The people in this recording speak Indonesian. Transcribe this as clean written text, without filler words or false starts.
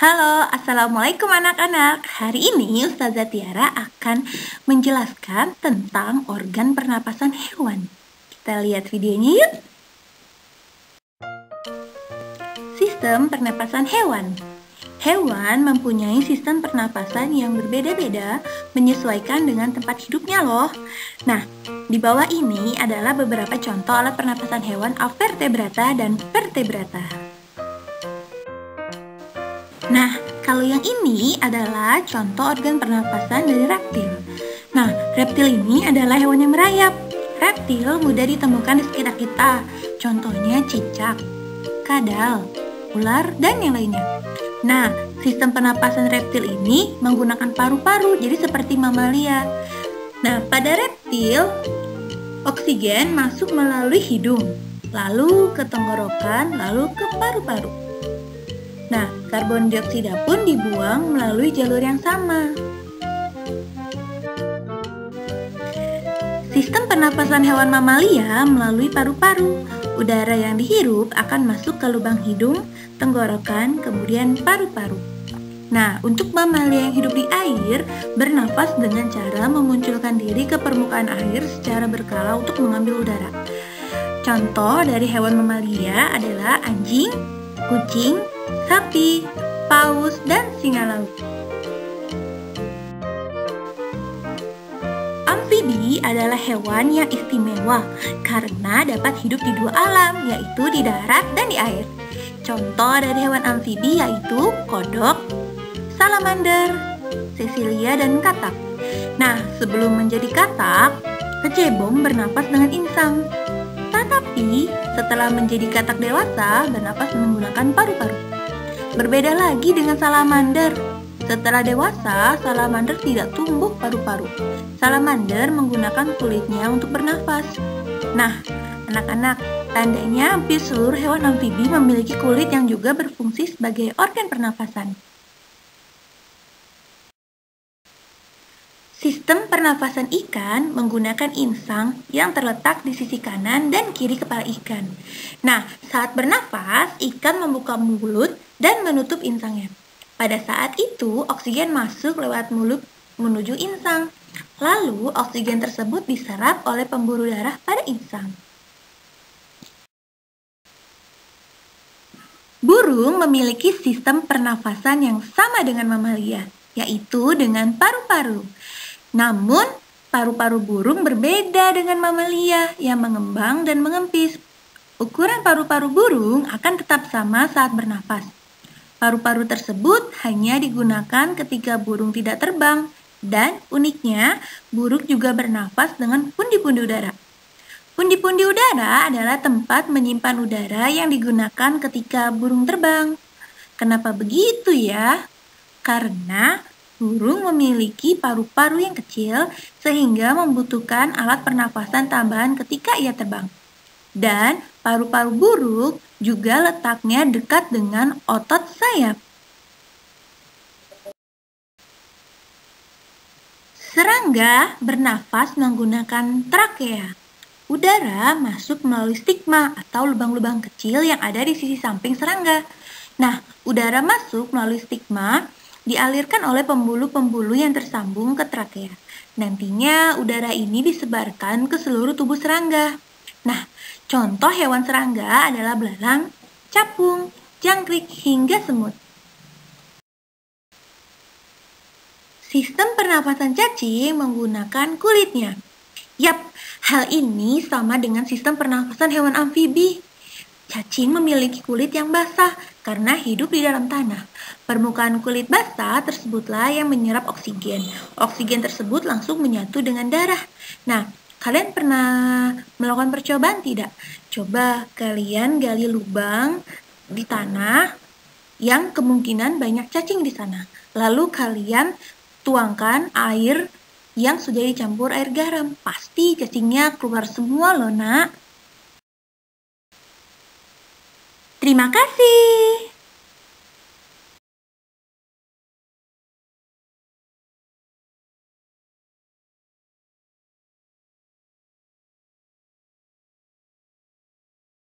Halo, Assalamualaikum anak-anak. Hari ini Ustazah Tiara akan menjelaskan tentang organ pernapasan hewan. Kita lihat videonya yuk. Sistem pernapasan hewan. Hewan mempunyai sistem pernapasan yang berbeda-beda menyesuaikan dengan tempat hidupnya loh. Nah, di bawah ini adalah beberapa contoh alat pernapasan hewan avertebrata dan vertebrata. Nah, kalau yang ini adalah contoh organ pernapasan dari reptil. Nah, reptil ini adalah hewan yang merayap. Reptil mudah ditemukan di sekitar kita. Contohnya cicak, kadal, ular, dan yang lainnya. Nah, sistem pernapasan reptil ini menggunakan paru-paru, jadi seperti mamalia. Nah, pada reptil, oksigen masuk melalui hidung, lalu ke tenggorokan, lalu ke paru-paru. Nah, karbon dioksida pun dibuang melalui jalur yang sama. Sistem pernapasan hewan mamalia melalui paru-paru. Udara yang dihirup akan masuk ke lubang hidung, tenggorokan, kemudian paru-paru. Nah, untuk mamalia yang hidup di air, bernafas dengan cara memunculkan diri ke permukaan air secara berkala untuk mengambil udara. Contoh dari hewan mamalia adalah anjing, kucing, sapi, paus, dan singa laut. Amfibi adalah hewan yang istimewa karena dapat hidup di dua alam, yaitu di darat dan di air. Contoh dari hewan amfibi yaitu kodok, salamander, sesilia, dan katak. Nah, sebelum menjadi katak, kecebong bernapas dengan insang. Tetapi setelah menjadi katak dewasa, bernapas menggunakan paru-paru. Berbeda lagi dengan salamander. Setelah dewasa, salamander tidak tumbuh paru-paru. Salamander menggunakan kulitnya untuk bernafas. Nah, anak-anak, tandanya hampir seluruh hewan amfibi memiliki kulit yang juga berfungsi sebagai organ pernafasan. Sistem pernafasan ikan menggunakan insang yang terletak di sisi kanan dan kiri kepala ikan. Nah, saat bernafas, ikan membuka mulut dan menutup insangnya. Pada saat itu, oksigen masuk lewat mulut menuju insang. Lalu, oksigen tersebut diserap oleh pembuluh darah pada insang. Burung memiliki sistem pernafasan yang sama dengan mamalia, yaitu dengan paru-paru. Namun, paru-paru burung berbeda dengan mamalia yang mengembang dan mengempis. Ukuran paru-paru burung akan tetap sama saat bernafas. Paru-paru tersebut hanya digunakan ketika burung tidak terbang, dan uniknya, burung juga bernafas dengan pundi-pundi udara. Pundi-pundi udara adalah tempat menyimpan udara yang digunakan ketika burung terbang. Kenapa begitu ya? Karena burung memiliki paru-paru yang kecil sehingga membutuhkan alat pernapasan tambahan ketika ia terbang. Dan paru-paru burung juga letaknya dekat dengan otot sayap. Serangga bernafas menggunakan trakea. Udara masuk melalui stigma atau lubang-lubang kecil yang ada di sisi samping serangga. Nah, udara masuk melalui stigma dialirkan oleh pembuluh-pembuluh yang tersambung ke trakea. Nantinya udara ini disebarkan ke seluruh tubuh serangga. Nah, contoh hewan serangga adalah belalang, capung, jangkrik, hingga semut. Sistem pernapasan cacing menggunakan kulitnya. Yap, hal ini sama dengan sistem pernapasan hewan amfibi. Cacing memiliki kulit yang basah karena hidup di dalam tanah. Permukaan kulit basah tersebutlah yang menyerap oksigen. Oksigen tersebut langsung menyatu dengan darah. Nah, kalian pernah melakukan percobaan tidak? Coba kalian gali lubang di tanah yang kemungkinan banyak cacing di sana. Lalu kalian tuangkan air yang sudah dicampur air garam. Pasti cacingnya keluar semua loh, Nak. Terima kasih.